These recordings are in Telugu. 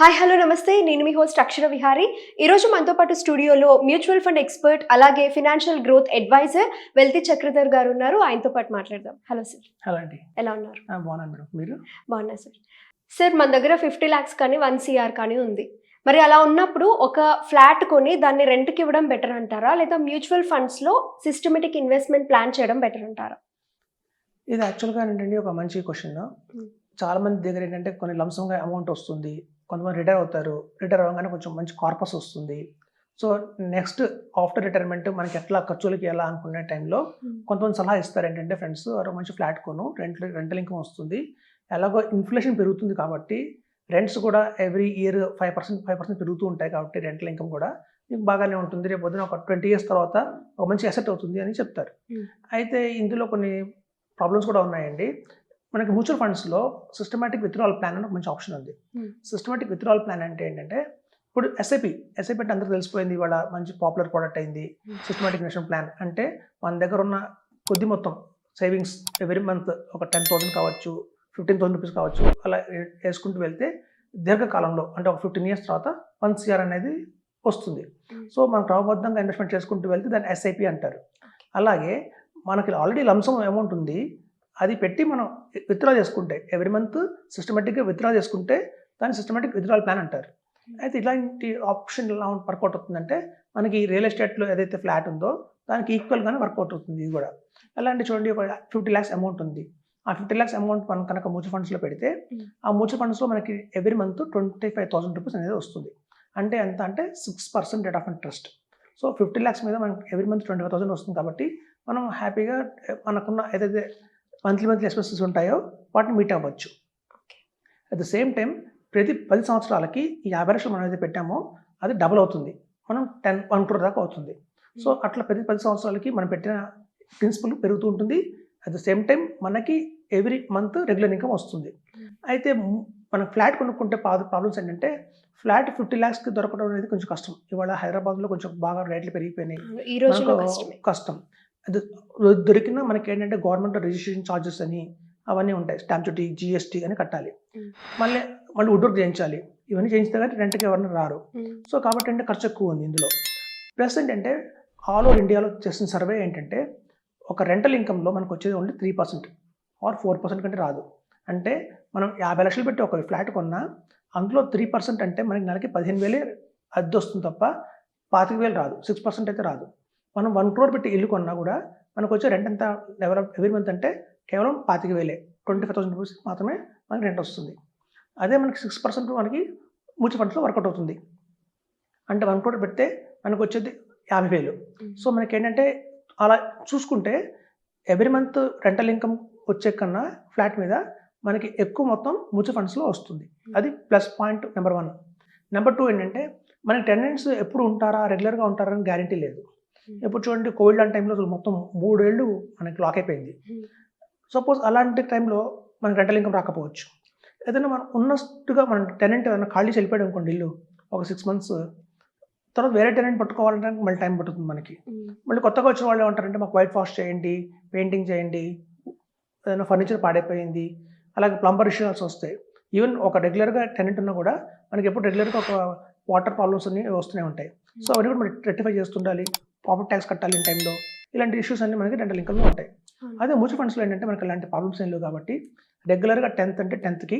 హాయ్ హలో నమస్తే నేను మీ హోస్ట్ అక్షర విహారీ. ఈరోజు మనతో పాటు స్టూడియోలో మ్యూచువల్ ఫండ్ ఎక్స్పర్ట్ అలాగే ఫినాన్షియల్ గ్రోత్ అడ్వైజర్ వెల్తి చక్రధర్ గారు ఉన్నారు. ఆయనతో పాటు మాట్లాడదాం. Hello sir. హలో అండి. ఎలా ఉన్నారు? బాగున్నాను మేడం. మీరు? బాగున్నా సార్. సార్ మన దగ్గర 50 lakhs కానీ 1 CR కానీ ఉంది. మరి అలా ఉన్నప్పుడు ఒక ఫ్లాట్ కొని దాన్ని రెంట్కి ఇవ్వడం బెటర్ అంటారా, లేదా మ్యూచువల్ ఫండ్స్లో సిస్టమేటిక్ ఇన్వెస్ట్మెంట్ ప్లాన్ చేయడం బెటర్ అంటారా? ఇది యాక్చువల్గా ఏంటంటే ఒక మంచి క్వశ్చన్. చాలా మంది దగ్గర ఏంటంటే కొన్ని లంసంగా అమౌంట్ వస్తుంది, కొంతమంది రిటైర్ అవుతారు, రిటైర్ అవ్వగానే కొంచెం మంచి కార్పస్ వస్తుంది. సో నెక్స్ట్ ఆఫ్టర్ రిటైర్మెంట్ మనకి ఎట్లా ఖర్చులకి ఎలా అనుకునే టైంలో కొంతమంది సలహా ఇస్తారు ఏంటంటే ఫ్రెండ్స్, మంచి ఫ్లాట్ కొను, రెంటల్ ఇన్కమ్ వస్తుంది, ఎలాగో ఇన్ఫ్లేషన్ పెరుగుతుంది కాబట్టి రెంట్స్ కూడా ఎవ్రీ ఇయర్ 5% పెరుగుతూ ఉంటాయి కాబట్టి రెంటల్ ఇన్కమ్ కూడా మీకు బాగానే ఉంటుంది, రేపు పొద్దున ఒక 20 years తర్వాత ఒక మంచి అసెట్ అవుతుంది అని చెప్తారు. అయితే ఇందులో కొన్ని ప్రాబ్లమ్స్ కూడా ఉన్నాయండి. మనకి మ్యూచువల్ ఫండ్స్లో సిస్టమాటిక్ విత్డ్రావల్ ప్లాన్ అని ఒక మంచి ఆప్షన్ ఉంది. సిస్టమాటిక్ విత్డ్రావల్ ప్లాన్ అంటే ఏంటంటే, ఇప్పుడు ఎస్ఐపి అంటే అందరికీ తెలిసిపోయింది, ఇవాళ మంచి పాపులర్ ప్రోడక్ట్ అయింది. సిస్టమాటిక్ ఇన్వెస్ట్మెంట్ ప్లాన్ అంటే మన దగ్గర ఉన్న కొద్ది మొత్తం సేవింగ్స్ ఎవ్రీ మంత్ ఒక 10,000 కావచ్చు, 15,000 రూపీస్ కావచ్చు, అలా వేసుకుంటూ వెళ్తే దీర్ఘకాలంలో అంటే ఒక 15 years తర్వాత 1 CR అనేది వస్తుంది. సో మనం క్రమబద్ధంగా ఇన్వెస్ట్మెంట్ చేసుకుంటూ వెళ్తే దాన్ని ఎస్ఐపి అంటారు. అలాగే మనకి ఆల్రెడీ లంసమ్ అమౌంట్ ఉంది, అది పెట్టి మనం విత్డ్రా చేసుకుంటే ఎవ్రీ మంత్ సిస్టమేటిక్గా విత్డ్రా చేసుకుంటే దాన్ని సిస్టమేటిక్ విత్డ్రావల్ ప్లాన్ అంటారు. అయితే ఇలాంటి ఆప్షన్ ఎలా వర్కౌట్ అవుతుందంటే, మనకి రియల్ ఎస్టేట్లో ఏదైతే ఫ్లాట్ ఉందో దానికి ఈక్వల్గానే వర్కౌట్ అవుతుంది. ఇది కూడా ఎలా అంటే చూడండి, ఒక 50 lakhs అమౌంట్ ఉంది. ఆ 50 lakhs అమౌంట్ మనం కనుక మ్యూచువల్ ఫండ్స్లో పెడితే ఆ మ్యూచువల్ ఫండ్స్లో మనకి ఎవ్రీ మంత్ 25,000 రూపీస్ అనేది వస్తుంది. అంటే ఎంత అంటే 6% rate of interest. So 50 lakhs మీద మనకి ఎవ్రీ మంత్ 25,000 వస్తుంది కాబట్టి మనం హ్యాపీగా మనకున్న ఏదైతే మంత్లీ ఎక్స్పెన్సెస్ ఉంటాయో వాటిని మీట్ అవ్వచ్చు. అట్ ద సేమ్ టైం ప్రతి 10 సంవత్సరాలకి ఈ 50 లక్షలు మనం ఏదైతే పెట్టామో అది డబుల్ అవుతుంది, మనం 1 crore దాకా అవుతుంది. సో అట్లా ప్రతి 10 సంవత్సరాలకి మనం పెట్టిన ప్రిన్సిపల్ పెరుగుతూ ఉంటుంది. అట్ ద సేమ్ టైం మనకి ఎవ్రీ మంత్ రెగ్యులర్ ఇన్కమ్ వస్తుంది. అయితే మనం ఫ్లాట్ కొనుక్కుంటే ప్రాబ్లమ్స్ ఏంటంటే, ఫ్లాట్ 50 lakhsకి దొరకడం అనేది కొంచెం కష్టం. ఇవాళ హైదరాబాద్లో కొంచెం బాగా రేట్లు పెరిగిపోయినాయి, ఈ రోజుల్లో కష్టం. అది దొరికినా మనకి ఏంటంటే గవర్నమెంట్ రిజిస్ట్రేషన్ ఛార్జెస్ అని అవన్నీ ఉంటాయి, స్టాంప్ డ్యూటీ, GST అని కట్టాలి, మళ్ళీ వుడ్ వర్క్ చేయించాలి. ఇవన్నీ చేయించితే కానీ రెంట్కి ఎవరైనా రారు. సో కాబట్టి అంటే ఖర్చు ఎక్కువ ఉంది ఇందులో. ప్లస్ ఏంటంటే ఆల్ ఓవర్ ఇండియాలో చేసిన సర్వే ఏంటంటే, ఒక రెంటల్ ఇన్కమ్లో మనకు వచ్చేది ఓన్లీ 3% ఆర్ 4% కంటే రాదు. అంటే మనం 50 లక్షలు పెట్టి ఒక ఫ్లాట్ కొన్నా అందులో 3% అంటే మనకి నెలకి 15,000 అద్దె వస్తుంది తప్ప 25,000 రాదు, 6% అయితే రాదు. మనం 1 crore పెట్టి ఇల్లు కొన్నా కూడా మనకు వచ్చే రెంట్ ఎంత ఎవ్రీ మంత్ అంటే కేవలం 25,000, 25,000 రూపీస్ మాత్రమే మనకి రెంట్ వస్తుంది. అదే మనకి 6% మనకి మ్యూచువల్ ఫండ్స్లో వర్కౌట్ అవుతుంది. అంటే 1 crore పెడితే మనకు వచ్చేది 50,000. సో మనకి ఏంటంటే అలా చూసుకుంటే ఎవ్రీ మంత్ రెంటల్ ఇన్కమ్ వచ్చే కన్నా ఫ్లాట్ మీద మనకి ఎక్కువ మొత్తం మ్యూచువల్ ఫండ్స్లో వస్తుంది. అది ప్లస్ పాయింట్ నెంబర్ 1. నెంబర్ 2 ఏంటంటే, మనకి టెనెంట్స్ ఎప్పుడు ఉంటారా, రెగ్యులర్గా ఉంటారా అని గ్యారంటీ లేదు. ఇప్పుడు చూడండి, కోవిడ్ లాంటి టైంలో మొత్తం 3 ఏళ్ళు మనకి లాక్ అయిపోయింది. సపోజ్ అలాంటి టైంలో మనకి రెంటల్ ఇన్కమ్ రాకపోవచ్చు. ఏదైనా మనం ఉన్నట్టుగా మన టెనెంట్ ఏదైనా ఖాళీ వెళ్ళిపోయాడు అనుకోండి ఇల్లు, ఒక 6 months తర్వాత వేరే టెనెంట్ పట్టుకోవాలంటే మళ్ళీ టైం పడుతుంది మనకి. మళ్ళీ కొత్తగా వచ్చిన వాళ్ళు ఏమంటారంటే, మాకు వైట్ వాష్ చేయండి, పెయింటింగ్ చేయండి, ఏదైనా ఫర్నిచర్ పాడైపోయింది, అలాగే ప్లంబర్ ఇష్యూస్ వస్తాయి. ఈవెన్ ఒక రెగ్యులర్గా టెనెంట్ ఉన్నా కూడా మనకి ఎప్పుడు రెగ్యులర్గా ఒక వాటర్ ప్రాబ్లమ్స్ అన్ని వస్తూనే ఉంటాయి. సో అవన్నీ కూడా మనం రెక్టిఫై చేస్తుండాలి, ప్రాపర్టీ ట్యాక్స్ కట్టాలి ఇన్ టైంలో. ఇలాంటి ఇష్యూస్ అన్ని మనకి రెంటల్ ఇన్కమ్లో ఉంటాయి. అదే మ్యూచువల్ ఫండ్స్లో ఏంటంటే మనకి అలాంటి ప్రాబ్లమ్స్ ఏం లేవు కాబట్టి రెగ్యులర్గా 10th అంటే 10thకి,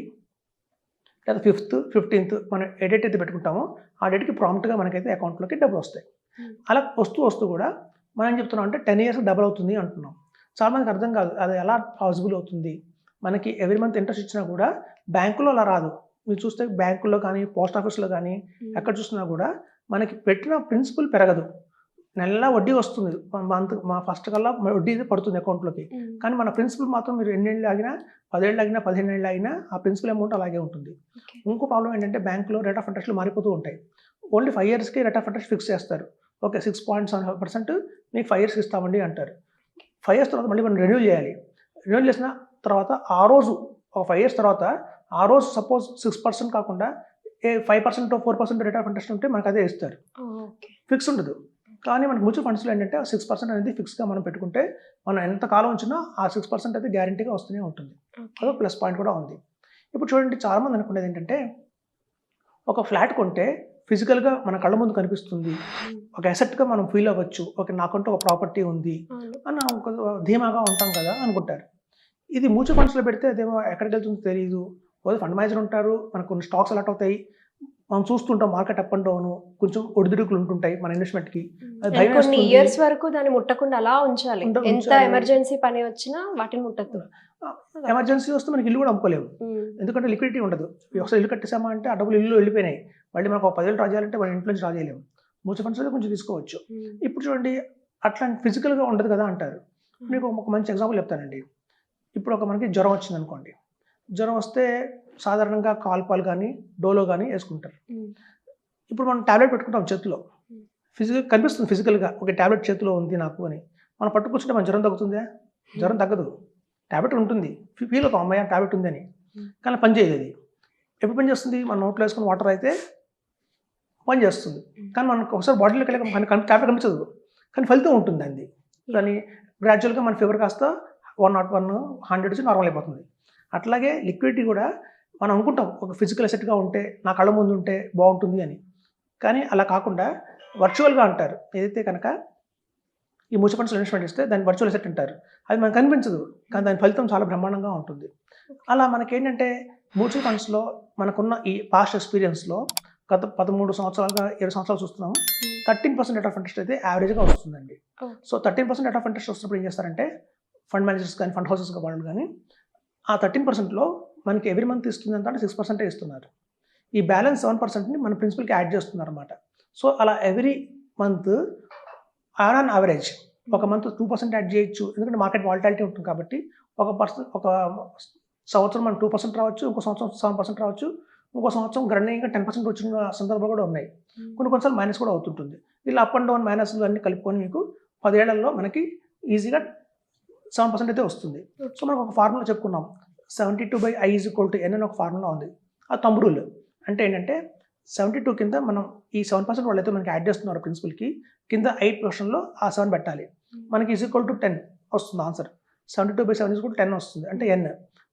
లేదా 5th, 15th మనం ఏ డేట్ అయితే పెట్టుకుంటామో ఆ డేట్కి ప్రాంప్ట్గా మనకైతే అకౌంట్లోకి డబ్బులు వస్తాయి. అలా వస్తూ కూడా మనం ఏం చెప్తున్నాం అంటే 10 years డబుల్ అవుతుంది అంటున్నాం. చాలామందికి అర్థం కాదు అది ఎలా పాసిబుల్ అవుతుంది. మనకి ఎవ్రీ మంత్ ఇంట్రెస్ట్ ఇచ్చినా కూడా బ్యాంకులో అలా రాదు. మీరు చూస్తే బ్యాంకుల్లో కానీ, పోస్ట్ ఆఫీస్లో కానీ ఎక్కడ చూసినా కూడా మనకి పెట్టిన ప్రిన్సిపల్ పెరగదు, నెల వడ్డీ వస్తుంది. మా ఫస్ట్ కల్లా వడ్డీ పడుతుంది అకౌంట్లోకి. కానీ మన ప్రిన్సిపల్ మాత్రం మీరు ఎన్నేళ్ళు ఆగినా, 10 ఏళ్ళు ఆగినా, 15 ఏళ్ళు ఆగినా ఆ ప్రిన్సిపల్ అమౌంట్ అలాగే ఉంటుంది. ఇంకో ప్రాబ్లం ఏంటంటే, బ్యాంకులో రేట్ ఆఫ్ ఇంట్రెస్ట్లు మారిపోతూ ఉంటాయి. ఓన్లీ 5 yearsకి రేట్ ఆఫ్ ఇంట్రెస్ట్ ఫిక్స్ చేస్తారు. ఓకే, 6.75% మీకు 5 years ఇస్తామండి అంటారు. 5 years తర్వాత మళ్ళీ మనం రెన్యూల్ చేయాలి. రెన్యూల్ చేసిన తర్వాత ఆ రోజు ఒక 5 years తర్వాత ఆ రోజు సపోజ్ 6% కాకుండా 5% 4% రేట్ ఆఫ్ ఇంట్రెస్ట్ ఉంటే మనకు అదే ఇస్తారు, ఫిక్స్ ఉండదు. కానీ మనకి మ్యూచువల్ ఫండ్స్లో ఏంటంటే 6% అనేది ఫిక్స్గా మనం పెట్టుకుంటే మనం ఎంత కాలం ఉంచినా ఆ 6% అయితే గ్యారంటీగా వస్తూనే ఉంటుంది. అదో ప్లస్ పాయింట్ కూడా ఉంది. ఇప్పుడు చూడండి, చాలామంది అనుకునేది ఏంటంటే, ఒక ఫ్లాట్ కొంటే ఫిజికల్గా మన కళ్ళ ముందు కనిపిస్తుంది, ఒక అసెట్గా మనం ఫీల్ అవ్వచ్చు, ఓకే నాకంటూ ఒక ప్రాపర్టీ ఉంది అని ఒక ధీమాగా ఉంటాం కదా అనుకుంటారు. ఇది మ్యూచువల్ ఫండ్స్లో పెడితే అదేమో ఎక్కడికి వెళ్తుందో తెలియదు. ఫండ్ మేనేజర్ ఉంటారు, మనకు కొన్ని స్టాక్స్ అలాట్ అవుతాయి, మనం చూస్తుంటాం మార్కెట్ అప్ అండ్ డౌన్, కొంచెం ఒడిదుడుకులు ఉంటుంటాయి మన ఇన్వెస్ట్మెంట్కి. కొన్ని ఇయర్స్ వరకు దాన్ని ముట్టకుండా అలా ఉంచాలి. ఎంత ఎమర్జెన్సీ పని వచ్చినా వాటిని ముట్టద్దు. ఎమర్జెన్సీ వస్తే మనకి ఇల్లు కూడా అమ్ముకోలేము, ఎందుకంటే లిక్విడిటీ ఉండదు. ఒకసారి ఇల్లు కట్టేసామా అంటే ఆ డబ్బులు ఇల్లు వెళ్ళిపోయినాయి, మళ్ళీ మనకు 10,000 డ్రా చేయాలంటే మన ఇంట్లో నుంచి డ్రా చేయలేము. మ్యూచువల్ ఫండ్స్ కొంచెం తీసుకోవచ్చు. ఇప్పుడు చూడండి అట్లాంటి ఫిజికల్గా ఉండదు కదా అంటారు. మీకు ఒక మంచి ఎగ్జాంపుల్ చెప్తానండి. ఇప్పుడు మనకి జ్వరం వచ్చింది అనుకోండి, జ్వరం వస్తే సాధారణంగా కాల్పాలు కానీ డోలో కానీ వేసుకుంటారు. ఇప్పుడు మనం ట్యాబ్లెట్ పెట్టుకుంటాం చేతిలో, కనిపిస్తుంది ఫిజికల్గా ఒక ట్యాబ్లెట్ చేతిలో ఉంది నాకు అని. మనం పట్టుకొచ్చుంటే మన జ్వరం తగ్గుతుందా? జ్వరం తగ్గదు. ట్యాబ్లెట్ ఉంటుంది, ఫీల్ అవుతాం అమ్మాయి ట్యాబ్లెట్ ఉందని, కానీ పని చేయదు. అది ఎప్పుడు పని చేస్తుంది? మన నోట్లో వేసుకుని వాటర్ అయితే పని చేస్తుంది, కానీ మనకు ఒకసారి బాడీలోకి వెళ్ళక ట్యాబ్లెట్ కనిపించదు, కానీ ఫలితం ఉంటుంది అండి. దాన్ని గ్రాడ్యువల్గా మన ఫీవర్ కాస్త 101, 100 నార్మల్ అయిపోతుంది. అట్లాగే లిక్విడిటీ కూడా మనం అనుకుంటాం ఒక ఫిజికల్ అసెట్గా ఉంటే నా కళ్ళ ముందు ఉంటే బాగుంటుంది అని, కానీ అలా కాకుండా వర్చువల్గా అంటారు. ఏదైతే కనుక ఈ మ్యూచువల్ ఫండ్స్లో ఇన్వెస్ట్మెంట్ ఇస్తే దాన్ని వర్చువల్ అసెట్ అంటారు. అది మనకు కనిపించదు, కానీ దాని ఫలితం చాలా బ్రహ్మాండంగా ఉంటుంది. అలా మనకేంటంటే మ్యూచువల్ ఫండ్స్లో మనకున్న ఈ పాస్ట్ ఎక్స్పీరియన్స్లో గత 13 సంవత్సరాలుగా 7 సంవత్సరాలు చూస్తున్నాము, 13% రేట్ ఆఫ్ ఇంట్రెస్ట్ అయితే యావరేజ్గా వస్తుందండి. సో 13% రేట్ ఆఫ్ ఇంట్రెస్ట్ వస్తున్నప్పుడు ఏం చేస్తారంటే ఫండ్ మేనేజర్స్ కానీ ఫండ్ హౌసెస్ వాళ్ళు కానీ ఆ 13%లో మనకి ఎవ్రీ మంత్ ఇస్తుంది అంటే 6% ఇస్తున్నారు. ఈ బ్యాలెన్స్ 7%ని మన ప్రిన్సిపల్కి యాడ్ చేస్తున్నారు అన్నమాట. సో అలా ఎవ్రీ మంత్ ఆన్ యావరేజ్ ఒక మంత్ 2% యాడ్ చేయొచ్చు, ఎందుకంటే మార్కెట్ వాలటాలిటీ ఉంటుంది కాబట్టి. ఒక సంవత్సరం మనం 2% రావచ్చు, ఇంకో సంవత్సరం 7% రావచ్చు, ఇంకో సంవత్సరం గణనీయంగా 10% వచ్చిన సందర్భాలు కూడా ఉన్నాయి. కొన్నిసార్లు మైనస్ కూడా అవుతుంటుంది. ఇలా అప్ అండ్ డౌన్ మైనస్లు అన్నీ కలుపుకొని మీకు 10 ఏళ్లలో మనకి ఈజీగా 7% అయితే వస్తుంది. సో మనకు ఒక ఫార్ములా చెప్పుకున్నాం, 72/I = N అని ఒక ఫార్ములా ఉంది. ఆ థంబ్ రూల్ అంటే ఏంటంటే 72 కింద మనం ఈ 7% వాళ్ళు అయితే మనకి యాడ్ చేస్తున్నారు ప్రిన్సిపల్కి, కింద 8%లో ఆ 7 పెట్టాలి. మనకి = 10 వస్తుంది ఆన్సర్. 72/7 = 10 వస్తుంది, అంటే N.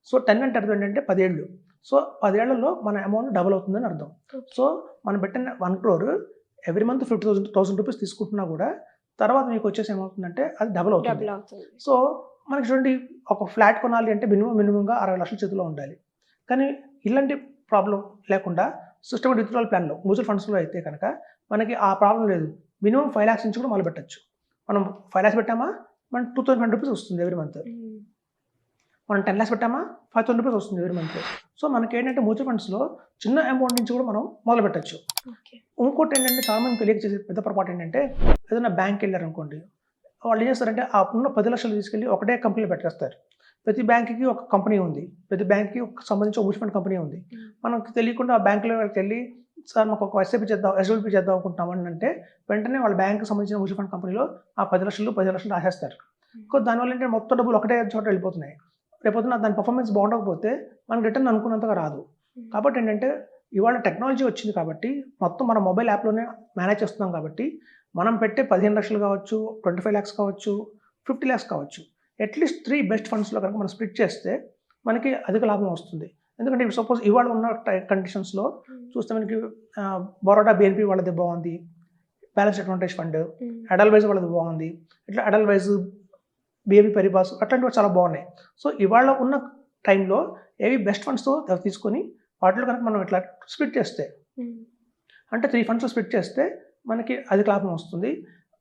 సో 10 అంటే అర్థం ఏంటంటే 10 ఏళ్ళు. సో 10 ఏళ్లలో మన అమౌంట్ డబుల్ అవుతుందని అర్థం. సో మనం పెట్టిన 1 crore ఎవ్రీ మంత్ 50,000 రూపీస్ తీసుకుంటున్నా కూడా తర్వాత మీకు వచ్చేసి ఏమవుతుందంటే అది డబుల్ అవుతుంది. సో మనకి చూడండి ఒక ఫ్లాట్ కొనాలి అంటే మినిమంగా 60 లక్షల చేతిలో ఉండాలి. కానీ ఇలాంటి ప్రాబ్లం లేకుండా సిస్టమేటిక్ విత్డ్రాల్ ప్లాన్లో మ్యూచువల్ ఫండ్స్లో అయితే కనుక మనకి ఆ ప్రాబ్లం లేదు. మినిమం 5 lakhs నుంచి కూడా మొదలు పెట్టచ్చు. మనం 5 lakhs పెట్టామా మనం 2,500 రూపీస్ వస్తుంది ఎవ్రీ మంత్. మనం 10 lakhs పెట్టామా 5,000 రూపీస్ వస్తుంది ఎవ్రీ మంత్. సో మనకి ఏంటంటే మ్యూచువల్ ఫండ్స్లో చిన్న అమౌంట్ నుంచి కూడా మనం మొదలు పెట్టచ్చు. ఇంకోటి ఏంటంటే చాలా మంది తెలియక చేసే పెద్ద పొరపాటు ఏంటంటే ఏదైనా బ్యాంక్కి వెళ్ళారు అనుకోండి, వాళ్ళు ఏం చేస్తారంటే ఆ ఉన్న 10 లక్షలు తీసుకెళ్ళి ఒకటే కంపెనీలో పెట్టేస్తారు. ప్రతి బ్యాంక్కి ఒక కంపెనీ ఉంది, ప్రతి బ్యాంక్కి సంబంధించి ఒక మ్యూచువల్ ఫండ్ కంపెనీ ఉంది. మనకు తెలియకుండా ఆ బ్యాంకులో వెళ్ళి సార్ మాకు ఒక ఎస్ఐపి చేద్దాం, ఎస్డబ్ల్యూపీ చేద్దాం అనుకుంటున్నామని అంటే వెంటనే వాళ్ళ బ్యాంక్కి సంబంధించిన మ్యూచువల్ ఫండ్ కంపెనీలో ఆ 10 లక్షలు రాసేస్తారు. దానివల్ల ఏంటంటే మొత్తం డబ్బులు ఒకటే చోట వెళ్ళిపోతున్నాయి. రేపొద్దున దాని పర్ఫార్మెన్స్ బాగుండకపోతే మనకి రిటర్న్ అనుకున్నంతగా రాదు. కాబట్టి ఏంటంటే ఇవాళ టెక్నాలజీ వచ్చింది కాబట్టి మొత్తం మన మొబైల్ యాప్లోనే మేనేజ్ చేస్తున్నాం కాబట్టి మనం పెట్టే 15 లక్షలు కావచ్చు, 25 lakhs కావచ్చు, 50 lakhs కావచ్చు, అట్లీస్ట్ 3 బెస్ట్ ఫండ్స్లో కనుక మనం స్ప్లిట్ చేస్తే మనకి అధిక లాభం వస్తుంది. ఎందుకంటే సపోజ్ ఇవాళ ఉన్న కండిషన్స్లో చూస్తే మనకి బరోడా BNP వాళ్ళది బాగుంది, బ్యాలెన్స్ అడ్వాంటేజ్ ఫండ్, ఎడల్వైజ్ వాళ్ళది బాగుంది, ఇట్లా ఎడల్వైజ్ BNP పరిబాస్ అట్లాంటివి చాలా బాగున్నాయి. సో ఇవాళ ఉన్న టైంలో ఏవి బెస్ట్ ఫండ్స్తో తీసుకొని వాటిలో కనుక మనం ఇట్లా స్ప్లిట్ చేస్తే అంటే 3 funds స్ప్లిట్ చేస్తే మనకి అధిక లాభం వస్తుంది.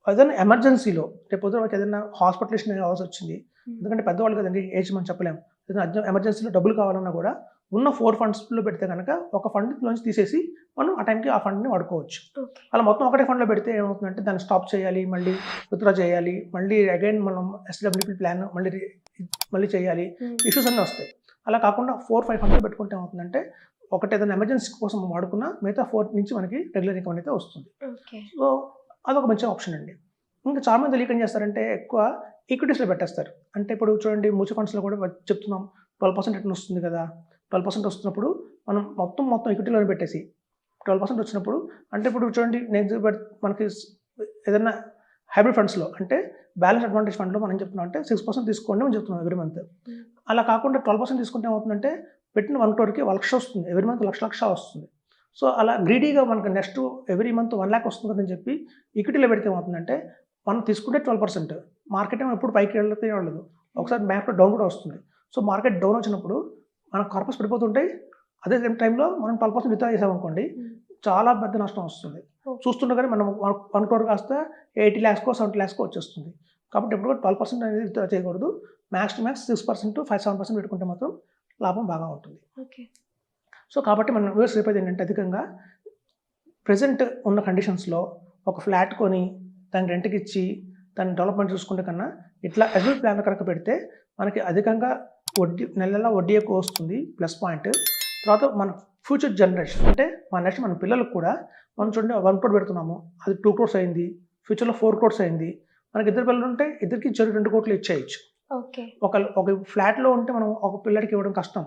ఏదైనా ఎమర్జెన్సీలో రేపు పొద్దున ఏదైనా హాస్పిటలేషన్ అవ్వాల్సి వచ్చింది, ఎందుకంటే పెద్దవాళ్ళు కదండి, ఏజ్ మనం చెప్పలేము, ఏదైనా ఎమర్జెన్సీలో డబ్బులు కావాలన్నా కూడా ఉన్న 4 fundsలో పెడితే కనుక ఒక ఫండ్లోంచి తీసేసి మనం ఆ టైంకి ఆ ఫండ్ని వాడుకోవచ్చు. అలా మొత్తం ఒకటే ఫండ్లో పెడితే ఏమవుతుందంటే దాన్ని స్టాప్ చేయాలి, మళ్ళీ విత్డ్రా చేయాలి, మళ్ళీ అగైన్ మనం SWP ప్లాన్ మళ్ళీ చేయాలి, ఇష్యూస్ అన్నీ వస్తాయి. అలా కాకుండా 4-5 funds పెట్టుకుంటే ఏమవుతుందంటే ఒకటి ఏదైనా ఎమర్జెన్సీ కోసం వాడుకున్న మిగతా 4 నుంచి మనకి రెగ్యులర్ ఇన్కమ్ అయితే వస్తుంది. సో అదొక మంచి ఆప్షన్ అండి. ఇంకా చాలా మంది తెలియక ఏం చేస్తారంటే ఎక్కువ ఈక్విటీస్లో పెట్టేస్తారు. అంటే ఇప్పుడు చూడండి మ్యూచువల్ ఫండ్స్లో కూడా చెప్తున్నాం 12% రిటర్న్ వస్తుంది కదా, 12% వస్తున్నప్పుడు మనం మొత్తం ఈక్విటీలోనే పెట్టేసి 12% వచ్చినప్పుడు అంటే ఇప్పుడు చూడండి మనకి ఏదైనా హైబ్రిడ్ ఫండ్స్లో అంటే బ్యాలెన్స్ అడ్వాంటేజ్ ఫండ్లో మనం చెప్తున్నాం అంటే 6% తీసుకోండి అని చెప్తున్నాం ఎవ్రీ మంత్. అలా కాకుండా 12% తీసుకుంటే ఏమవుతుందంటే పెట్టిన 1 crore 1 లక్ష వస్తుంది, ఎవ్రీ మంత్ లక్ష వస్తుంది. సో అలా గ్రీడీగా మనకు నెక్స్ట్ ఎవ్రీ మంత్ 1 లాక్ వస్తుంది కదని చెప్పి ఈక్విటీలో పెడితే ఏమవుతుందంటే మనం తీసుకుంటే 12%, మార్కెట్ ఏమో ఎప్పుడు పైకి వెళ్తే వెళ్ళదు, ఒకసారి మార్కెట్ డౌన్ కూడా వస్తుంది. సో మార్కెట్ డౌన్ వచ్చినప్పుడు మన కార్పస్ పడిపోతుంటాయి, అదే టైంలో మనం 12% విత్డ్రా చేసామనుకోండి చాలా పెద్ద నష్టం వస్తుంది. చూస్తుండగానే మనం 1 crore కాస్త 80 lakhs 70 lakhs వచ్చేస్తుంది. కాబట్టి ఎప్పుడు కూడా 12% అనేది విత్డ్రా చేయకూడదు, మ్యాక్స్ టు మ్యాక్స్ 6%, 5-7% పెట్టుకుంటే మాత్రం లాభం బాగా ఉంటుంది. ఓకే. సో కాబట్టి మనం వ్యూవర్స్ చెప్పేది ఏంటంటే అధికంగా ప్రెజెంట్ ఉన్న కండిషన్స్లో ఒక ఫ్లాట్ కొని దాన్ని రెంట్కి ఇచ్చి దాన్ని డెవలప్మెంట్ చూసుకుంటే కన్నా ఇట్లా ఎస్బీఐ ప్లాన్ కనుక పెడితే మనకి అధికంగా వడ్డీ నెల నెల వడ్డీ ఎక్కువ వస్తుంది, ప్లస్ పాయింట్. తర్వాత మన ఫ్యూచర్ జనరేషన్ అంటే మన నెక్స్ట్ మన పిల్లలకు కూడా మనం చూడండి 1 crore పెడుతున్నాము, అది 2 crores అయింది, ఫ్యూచర్లో 4 crores అయింది. మనకి ఇద్దరు పిల్లలు ఉంటే ఇద్దరికి 2 crores ఇచ్చేయచ్చు. ఓకే. ఒక ఫ్లాట్లో ఉంటే మనం ఒక పిల్లడికి ఇవ్వడం కష్టం,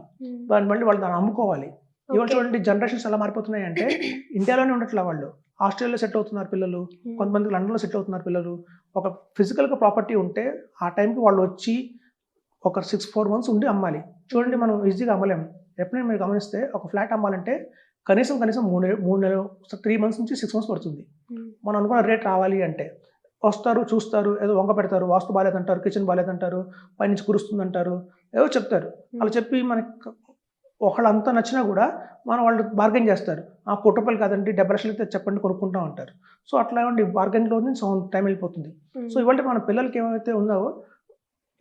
మళ్ళీ వాళ్ళు దాన్ని అమ్ముకోవాలి. ఇవాళ చూడండి జనరేషన్స్ ఎలా మారిపోతున్నాయి అంటే ఇండియాలోనే ఉండట్లా, వాళ్ళు ఆస్ట్రేలియాలో సెట్ అవుతున్నారు పిల్లలు, కొంతమంది లండన్లో సెట్ అవుతున్నారు పిల్లలు. ఒక ఫిజికల్గా ప్రాపర్టీ ఉంటే ఆ టైంకి వాళ్ళు వచ్చి ఒక 4 months ఉండి అమ్మాలి. చూడండి మనం ఈజీగా అమ్మలేము. ఎప్పుడైనా మీరు గమనిస్తే ఒక ఫ్లాట్ అమ్మాలంటే కనీసం 3 నెలలు 3 months నుంచి 6 months పడుతుంది. మనం అనుకున్న రేట్ రావాలి అంటే వస్తారు, చూస్తారు, ఏదో వంక పెడతారు, వాస్తు బాగాలేదంటారు, కిచెన్ బాగాలేదంటారు, పైనుంచి కురుస్తుందంటారు, ఏదో చెప్తారు. అలా చెప్పి మనకి ఒకళ్ళంతా నచ్చినా కూడా వాళ్ళు బార్గెన్ చేస్తారు. ఆ 1 కోటి రూపాయలు కాదండి 70 లక్షలు అయితే చెప్పండి కొనుక్కుంటాం అంటారు. సో అట్లా బార్గెన్లోనే టైం వెళ్ళిపోతుంది. సో ఇవాళ మన పిల్లలకి ఏమైతే ఉందో,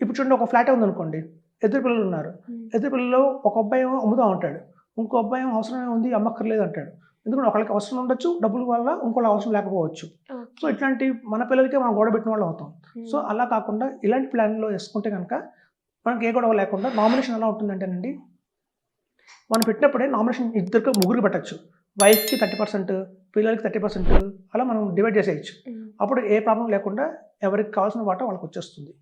ఇప్పుడు చూడండి ఒక ఫ్లాటే ఉందనుకోండి, ఇద్దరు పిల్లలు ఉన్నారు, ఇద్దరు పిల్లలు ఒక అబ్బాయి ఏమో అమ్ముతూ ఉంటాడు, ఇంకో అబ్బాయి ఏమో అవసరమే ఉంది అమ్మక్కర్లేదు అంటాడు. ఎందుకంటే ఒకళ్ళకి అవసరం ఉండొచ్చు, డబ్బుల వల్ల ఇంకోళ్ళ అవసరం లేకపోవచ్చు. సో ఇట్లాంటి మన పిల్లలకే మనం గొడవ పెట్టిన వాళ్ళు అవుతాం. సో అలా కాకుండా ఇలాంటి ప్లాన్లో వేసుకుంటే కనుక మనకి ఏ గొడవ లేకుండా నామినేషన్ ఎలా ఉంటుందంటేనండి, మనం పెట్టినప్పుడే నామినేషన్ ఇద్దరికి ముగ్గురికి పెట్టచ్చు, వైఫ్కి 30%, పిల్లలకి 30%, అలా మనం డివైడ్ చేసేయచ్చు. అప్పుడు ఏ ప్రాబ్లం లేకుండా ఎవరికి కావాల్సిన వాటా వాళ్ళకి వచ్చేస్తుంది.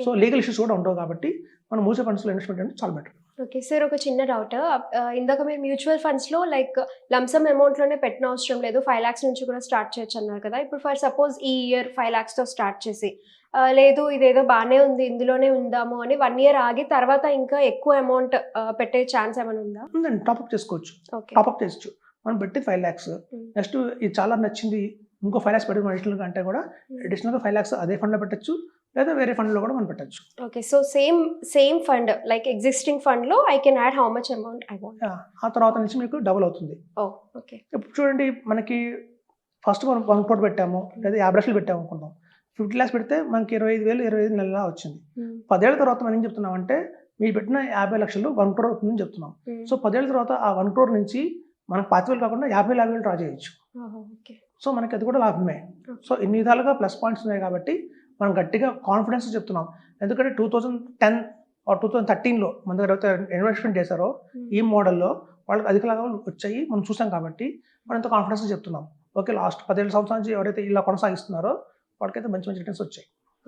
సో లీగల్ ఇష్యూస్ కూడా ఉండవు కాబట్టి మనం మ్యూచువల్ ఫండ్స్లో ఇన్వెస్ట్మెంట్ అంటే చాలా బెటర్. ఓకే సార్, ఒక చిన్న డౌట్. ఇందాక మీరు మ్యూచువల్ ఫండ్స్లో లైక్ లంసమ్ అమౌంట్లోనే పెట్టిన అవసరం లేదు, 5 lakhs నుంచి కూడా స్టార్ట్ చేయొచ్చు అన్నారు కదా. ఇప్పుడు ఫర్ సపోజ్ ఈ ఇయర్ 5 lakhsతో స్టార్ట్ చేసి లేదు ఇదేదో బాగానే ఉంది ఇందులోనే ఉందాము అని 1 year ఆగి తర్వాత ఇంకా ఎక్కువ అమౌంట్ పెట్టే ఛాన్స్ ఏమైనా ఉందా? ఉందండి, టాప్అప్ చేసుకోవచ్చు. ఓకే. టాప్అప్ చేయొచ్చు. మనం పెట్టి 5 lakhs, నెక్స్ట్ ఇది చాలా నచ్చింది ఇంకో 5 lakhs పెట్టి అడిషనల్గా అంటే కూడా అడిషనల్గా 5 lakhs అదే ఫండ్లో పెట్టచ్చు, లేదా వేరే ఫండ్లో కూడా మనం పెట్టచ్చు. Okay. So same fund like existing ఫండ్లో I can add how much amount I want. ఆ తర్వాత నుంచి మీకు డబుల్ అవుతుంది. ఓకే. ఇప్పుడు చూడండి మనకి ఫస్ట్ మనం 1 crore పెట్టాము, లేదా 50 లక్షలు పెట్టాము అనుకుందాం, 50 lakhs పెడితే మనకి 25,000 25 నెలలా వచ్చింది. 10 ఏళ్ళ తర్వాత మనం ఏం చెప్తున్నామంటే మీరు పెట్టిన 50 లక్షలు 1 crore అవుతుందని చెప్తున్నాం. సో 10 ఏళ్ళ తర్వాత ఆ 1 crore నుంచి మనకు 25,000 కాకుండా 50,000 డ్రా చేయొచ్చు. సో మనకి అది కూడా లాభమే. సో ఇన్ని విధాలుగా ప్లస్ పాయింట్స్ ఉన్నాయి కాబట్టి మనం గట్టిగా కాన్ఫిడెన్స్ చెప్తున్నాం. ఎందుకంటే 2010 or 2013లో మన దగ్గర అయితే ఇన్వెస్ట్మెంట్ చేశారో ఈ మోడల్లో వాళ్ళకి అధిక లాభాలు వచ్చాయి, మనం చూసాం కాబట్టి మనం ఎంతో కాన్ఫిడెన్స్ చెప్తున్నాం. ఓకే, లాస్ట్ 10 సంవత్సరాల నుంచి ఎవరైతే ఇలా కొనసాగిస్తున్నారో వాళ్ళకైతే మంచి రిటర్న్స్ వచ్చాయి.